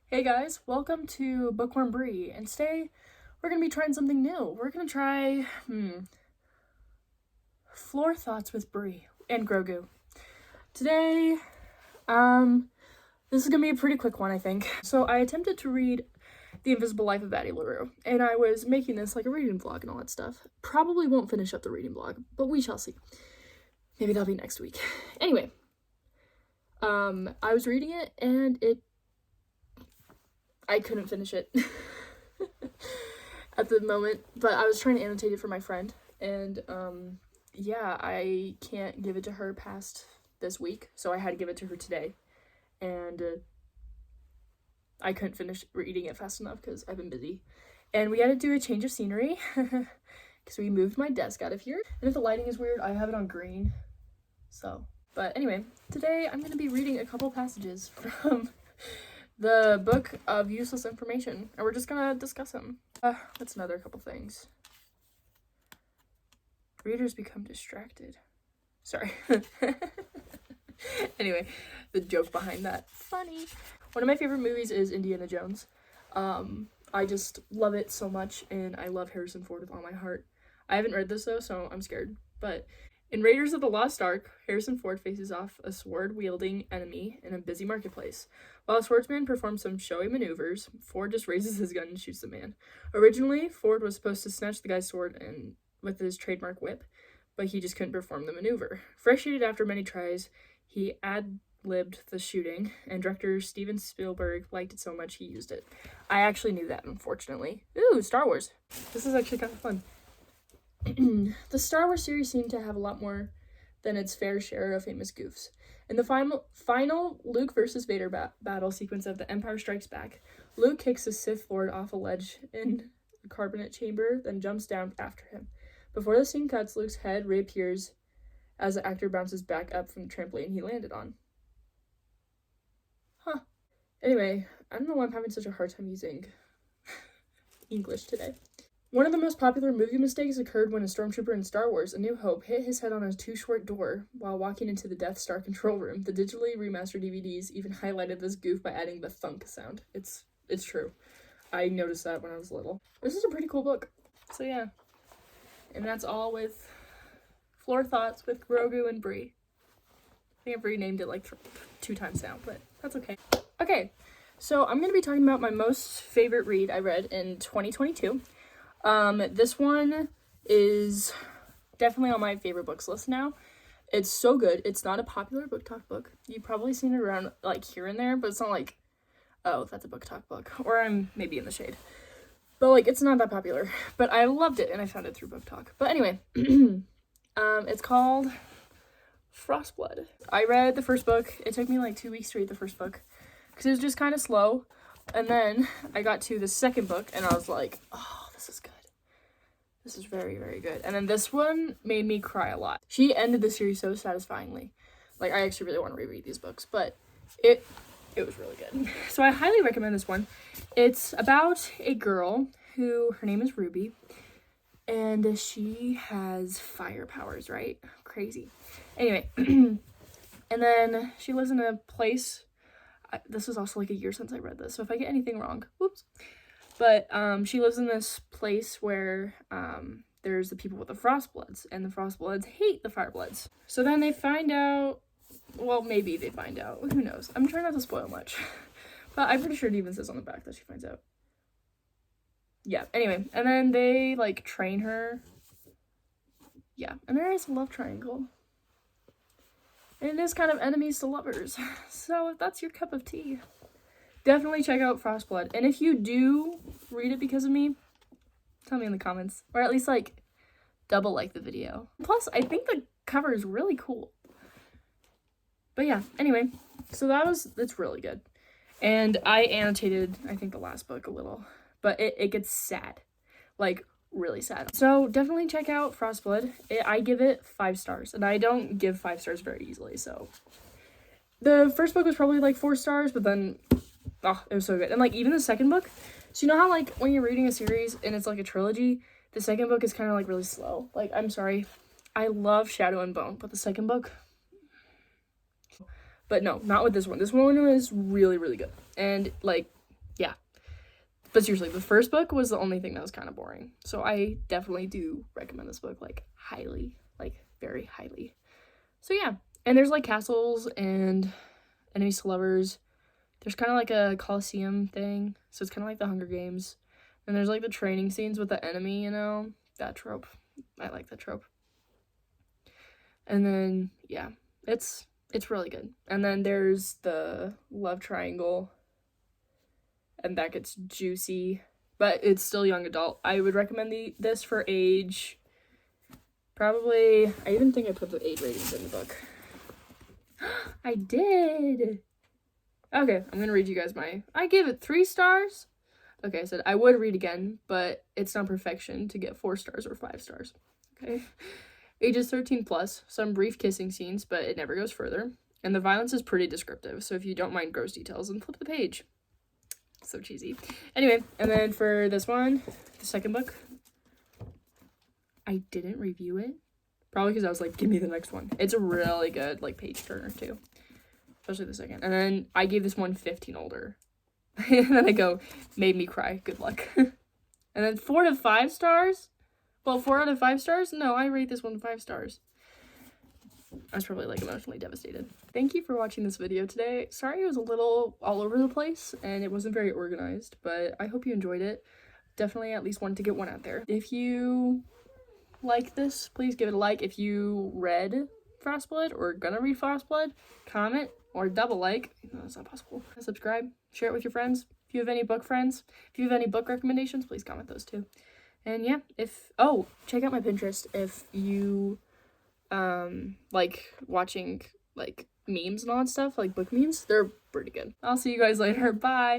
Hey guys, welcome to Bookworm Brie, and today we're going to be trying something new. We're going to try, floor thoughts with Brie and Grogu. Today, this is going to be a pretty quick one, I think. So I attempted to read The Invisible Life of Addie LaRue, and I was making this like a reading vlog and all that stuff. Probably won't finish up the reading vlog, but we shall see. Maybe that'll be next week. Anyway, I was reading it, and I couldn't finish it at the moment, but I was trying to annotate it for my friend, and yeah, I can't give it to her past this week, so I had to give it to her today, and I couldn't finish reading it fast enough because I've been busy, and we had to do a change of scenery because we moved my desk out of here, and if the lighting is weird, I have it on green, so, but anyway, today I'm going to be reading a couple passages from the Book of Useless Information, and we're just gonna discuss them. That's another couple things. Readers become distracted. Sorry. Anyway, the joke behind that. Funny. One of my favorite movies is Indiana Jones. I just love it so much, and I love Harrison Ford with all my heart. I haven't read this though, so I'm scared, but in Raiders of the Lost Ark, Harrison Ford faces off a sword-wielding enemy in a busy marketplace. While a swordsman performs some showy maneuvers, Ford just raises his gun and shoots the man. Originally, Ford was supposed to snatch the guy's sword and with his trademark whip, but he just couldn't perform the maneuver. Frustrated after many tries, he ad-libbed the shooting, and director Steven Spielberg liked it so much he used it. I actually knew that, unfortunately. Ooh, Star Wars. This is actually kind of fun. The Star Wars series seemed to have a lot more than its fair share of famous goofs. In the final Luke versus Vader battle sequence of The Empire Strikes Back, Luke kicks the Sith Lord off a ledge in a carbonate chamber, then jumps down after him. Before the scene cuts, Luke's head reappears as the actor bounces back up from the trampoline he landed on. Huh. Anyway, I don't know why I'm having such a hard time using English today. One of the most popular movie mistakes occurred when a stormtrooper in Star Wars: A New Hope hit his head on a too-short door while walking into the Death Star control room. The digitally remastered DVDs even highlighted this goof by adding the thunk sound. It's true. I noticed that when I was little. This is a pretty cool book. So yeah. And that's all with Floor Thoughts with Grogu and Brie. I think I've renamed it like 2 times now, but that's okay. Okay, so I'm going to be talking about my most favorite read I read in 2022. This one is definitely on my favorite books list now. It's so good. It's not a popular book talk book. You've probably seen it around like here and there, but it's not like, oh, that's a book talk book, or I'm maybe in the shade. But like, it's not that popular, but I loved it and I found it through book talk. But anyway, it's called Frostblood. I read the first book. It took me like 2 weeks to read the first book because it was just kind of slow. And then I got to the second book and I was like, oh, this is good. This is very, very good. And then this one made me cry a lot. She ended the series so satisfyingly. Like, I actually really want to reread these books, but it was really good. So I highly recommend this one. It's about a girl who, her name is Ruby, and she has fire powers, right? Crazy. Anyway, and then she lives in a place, this was also like a year since I read this, so if I get anything wrong, whoops. But she lives in this place where there's the people with the Frostbloods, and the Frostbloods hate the Firebloods. So then they find out, well, maybe they find out, who knows. I'm trying not to spoil much, but I'm pretty sure it even says on the back that she finds out. Yeah, anyway, and then they, like, train her. Yeah, and there is a love triangle. And it is kind of enemies to lovers. So if that's your cup of tea, definitely check out Frostblood. And if you do read it because of me, tell me in the comments. Or at least, like, double like the video. Plus, I think the cover is really cool. But yeah, anyway. So it's really good. And I annotated, I think, the last book a little. But it gets sad. Like, really sad. So definitely check out Frostblood. I give it 5 stars. And I don't give 5 stars very easily, so. The first book was probably, like, 4 stars, but then, oh, it was so good. And, like, even the second book, so you know how, like, when you're reading a series and it's, like, a trilogy, the second book is kind of, like, really slow. Like, I'm sorry. I love Shadow and Bone, but the second book, but no, not with this one. This one was really, really good. And, like, yeah. But seriously, the first book was the only thing that was kind of boring. So I definitely do recommend this book, like, highly, like, very highly. So yeah, and there's, like, castles and enemies to lovers. There's kind of like a Colosseum thing, so it's kind of like the Hunger Games. And there's, like, the training scenes with the enemy, you know, that trope. I like that trope. And then, yeah, it's really good. And then there's the love triangle, and that gets juicy, but it's still young adult. I would recommend this for age, probably, I even think I put the age ratings in the book. I did! Okay, I'm gonna read you guys I gave it 3 stars. Okay, I said I would read again, but it's not perfection to get 4 stars or 5 stars. Okay. Ages 13 plus, some brief kissing scenes, but it never goes further. And the violence is pretty descriptive, so if you don't mind gross details, then flip the page. So cheesy. Anyway, and then for this one, the second book, I didn't review it. Probably because I was like, give me the next one. It's a really good, like, page turner, too. Especially the second. And then I gave this one 15 older. And then I go, made me cry. Good luck. And then 4 to 5 stars? Well, 4 out of 5 stars? No, I rate this one 5 stars. I was probably, like, emotionally devastated. Thank you for watching this video today. Sorry it was a little all over the place and it wasn't very organized, but I hope you enjoyed it. Definitely at least wanted to get one out there. If you like this, please give it a like. If you read Frostblood or gonna read Frostblood, comment or double like. No, that's not possible. Subscribe, share it with your friends. If you have any book friends, if you have any book recommendations, please comment those too. And yeah, check out my Pinterest if you like watching, like, memes and all that stuff, like book memes. They're pretty good. I'll see you guys later. Bye.